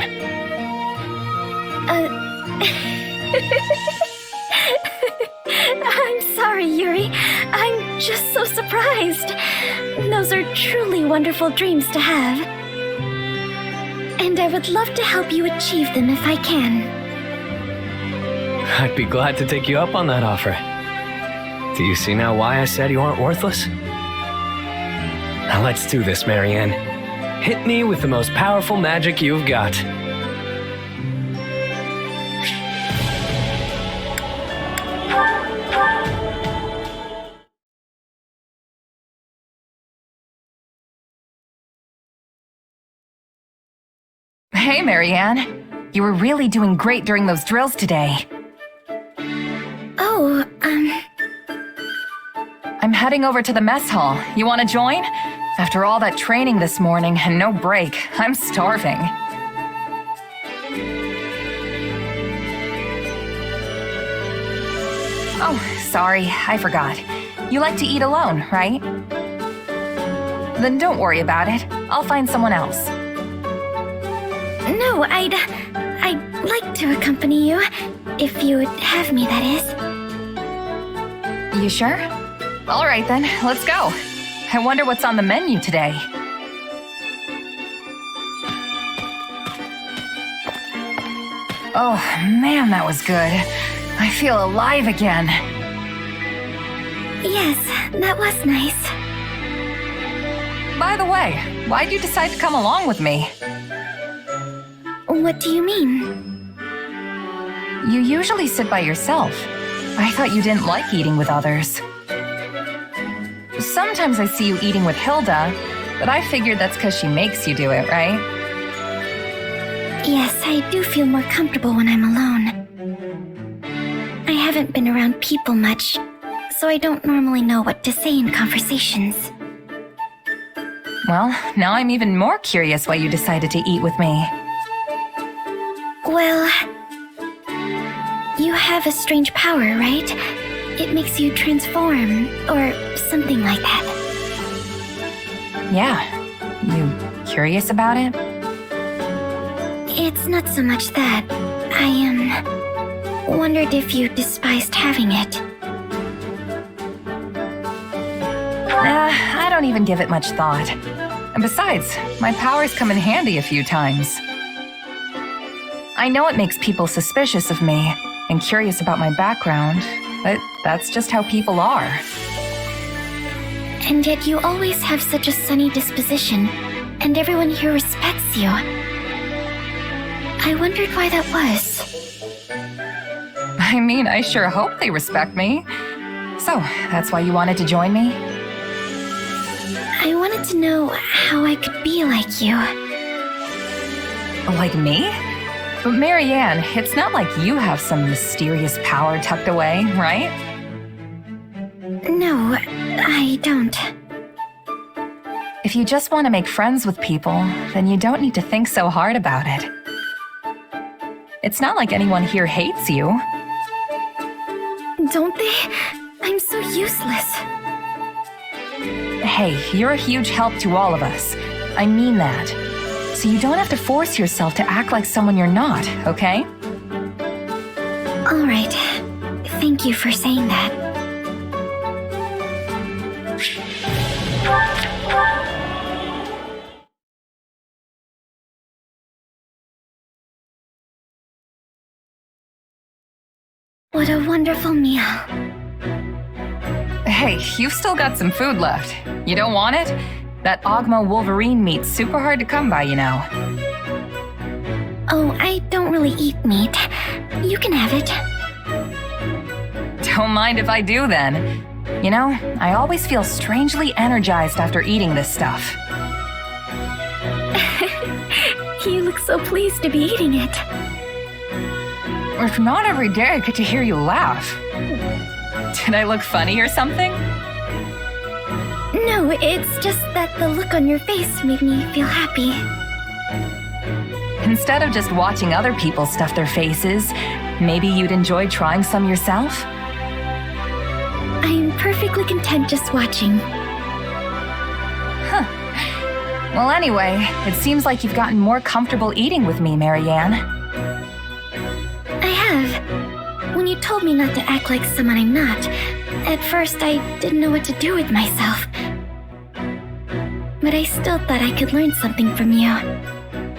I'm sorry, Yuri. I'm just so surprised. Those are truly wonderful dreams to have. And I would love to help you achieve them if I can. I'd be glad to take you up on that offer. Do you see now why I said you aren't worthless? Now let's do this, Marianne. Hit me with the most powerful magic you've got. Hey, Marianne. You were really doing great during those drills today. Oh, I'm heading over to the mess hall. You want to join? After all that training this morning and no break, I'm starving. Oh, sorry, I forgot. You like to eat alone, right? Then don't worry about it. I'll find someone else. no, I'd like to accompany you. If you would have me, that is. You sure? All right then, let's go. I wonder what's on the menu today. Oh man, that was good. I feel alive again. Yes, that was nice. By the way, why'd you decide to come along with me? What do you mean? You usually sit by yourself. I thought you didn't like eating with others. Sometimes I see you eating with Hilda, but I figured that's because she makes you do it, right? Yes, I do feel more comfortable when I'm alone. I haven't been around people much, so I don't normally know what to say in conversations. Well, now I'm even more curious why you decided to eat with me. Well, you have a strange power, right? It makes you transform, or something like that. Yeah. You curious about it? It's not so much that. I, wondered if you despised having it. I don't even give it much thought. And besides, my powers come in handy a few times. I know it makes people suspicious of me and curious about my background, but that's just how people are. And yet you always have such a sunny disposition, and everyone here respects you. I wondered why that was. I mean, I sure hope they respect me. So, that's why you wanted to join me? I wanted to know how I could be like you. Like me? But Marianne, it's not like you have some mysterious power tucked away, right? No, I don't. If you just want to make friends with people, then you don't need to think so hard about it. It's not like anyone here hates you. Don't they? I'm so useless. Hey, you're a huge help to all of us. I mean that. So you don't have to force yourself to act like someone you're not, okay? All right. Thank you for saying that. What a wonderful meal. Hey, you've still got some food left. You don't want it? That Ogma Wolverine meat's super hard to come by, you know. Oh, I don't really eat meat. You can have it. Don't mind if I do then. You know, I always feel strangely energized after eating this stuff. You look so pleased to be eating it. It's not every day I get to hear you laugh. Did I look funny or something? No, it's just that the look on your face made me feel happy. Instead of just watching other people stuff their faces, maybe you'd enjoy trying some yourself? I'm perfectly content just watching. Huh. Well, anyway, it seems like you've gotten more comfortable eating with me, Marianne. I have. When you told me not to act like someone I'm not, at first I didn't know what to do with myself. But I still thought I could learn something from you.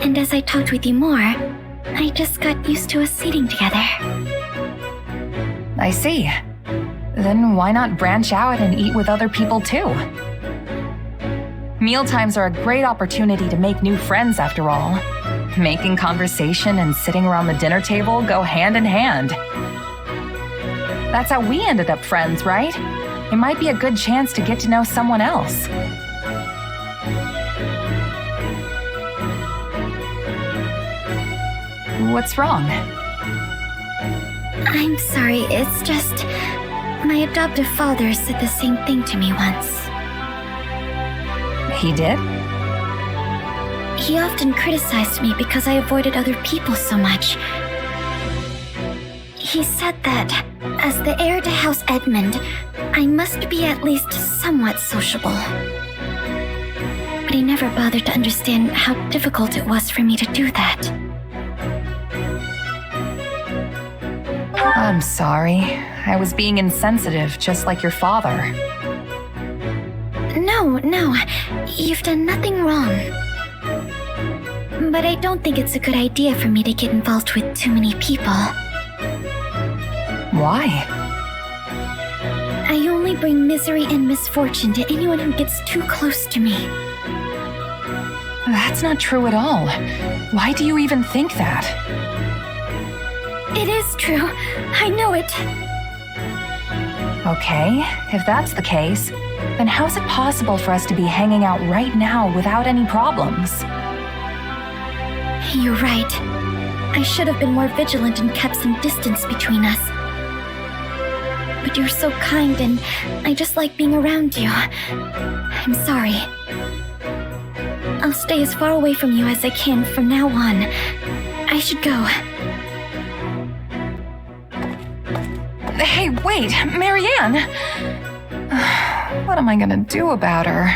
And as I talked with you more, I just got used to us eating together. I see. Then why not branch out and eat with other people too? Mealtimes are a great opportunity to make new friends after all. Making conversation and sitting around the dinner table go hand in hand. That's how we ended up friends, right? It might be a good chance to get to know someone else. What's wrong? I'm sorry, it's just... my adoptive father said the same thing to me once. He did? He often criticized me because I avoided other people so much. He said that, as the heir to House Edmund, I must be at least somewhat sociable. But he never bothered to understand how difficult it was for me to do that. I'm sorry. I was being insensitive, just like your father. No, you've done nothing wrong. But I don't think it's a good idea for me to get involved with too many people. Why? I only bring misery and misfortune to anyone who gets too close to me. That's not true at all. Why do you even think that? It is true. I know it. Okay, if that's the case, then how's it possible for us to be hanging out right now without any problems? You're right. I should have been more vigilant and kept some distance between us. But you're so kind and I just like being around you. I'm sorry. I'll stay as far away from you as I can from now on. I should go. Hey, wait, Marianne! What am I gonna do about her?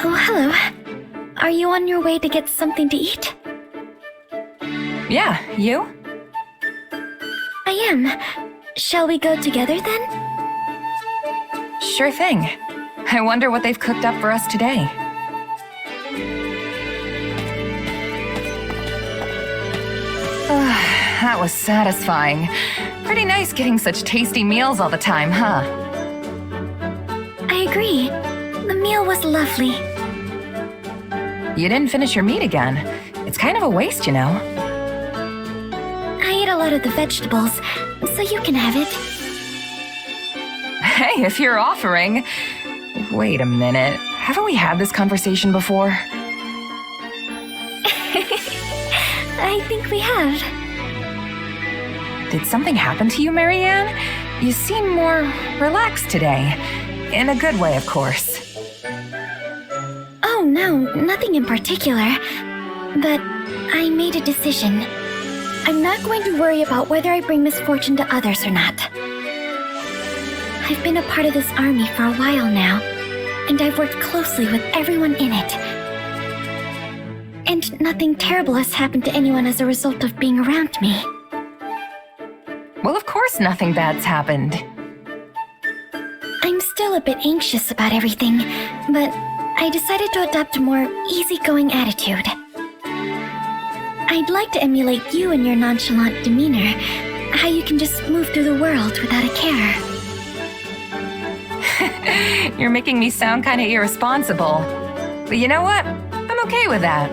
Oh, hello. Are you on your way to get something to eat? Yeah, you? I am. Shall we go together then? Sure thing. I wonder what they've cooked up for us today. That was satisfying. Pretty nice getting such tasty meals all the time, huh? I agree. The meal was lovely. You didn't finish your meat again. It's kind of a waste, you know. I ate a lot of the vegetables, so you can have it. Hey, if you're offering... Wait a minute. Haven't we had this conversation before? I think we have. Did something happen to you, Marianne? You seem more relaxed today. In a good way, of course. Oh no, nothing in particular. But I made a decision. I'm not going to worry about whether I bring misfortune to others or not. I've been a part of this army for a while now, and I've worked closely with everyone in it. And nothing terrible has happened to anyone as a result of being around me. Well, of course nothing bad's happened. I'm still a bit anxious about everything, but I decided to adopt a more easygoing attitude. I'd like to emulate you in your nonchalant demeanor, how you can just move through the world without a care. You're making me sound kind of irresponsible. But you know what? I'm okay with that.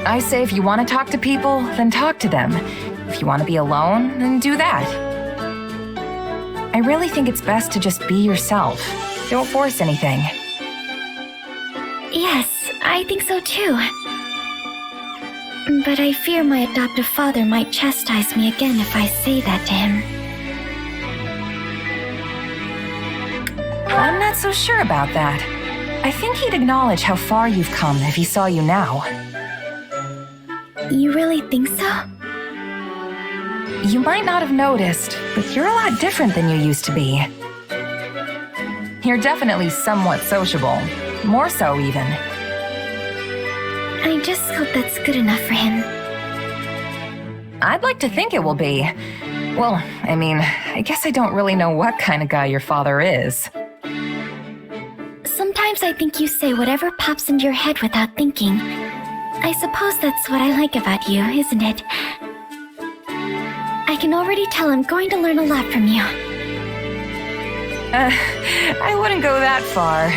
I say if you want to talk to people, then talk to them. If you want to be alone, then do that. I really think it's best to just be yourself. Don't force anything. Yes, I think so too. But I fear my adoptive father might chastise me again if I say that to him. I'm not so sure about that. I think he'd acknowledge how far you've come if he saw you now. You really think so? You might not have noticed, but you're a lot different than you used to be. You're definitely somewhat sociable. More so, even. I just hope that's good enough for him. I'd like to think it will be. Well, I mean, I guess I don't really know what kind of guy your father is. Sometimes I think you say whatever pops into your head without thinking. I suppose that's what I like about you, isn't it? I can already tell I'm going to learn a lot from you. I wouldn't go that far.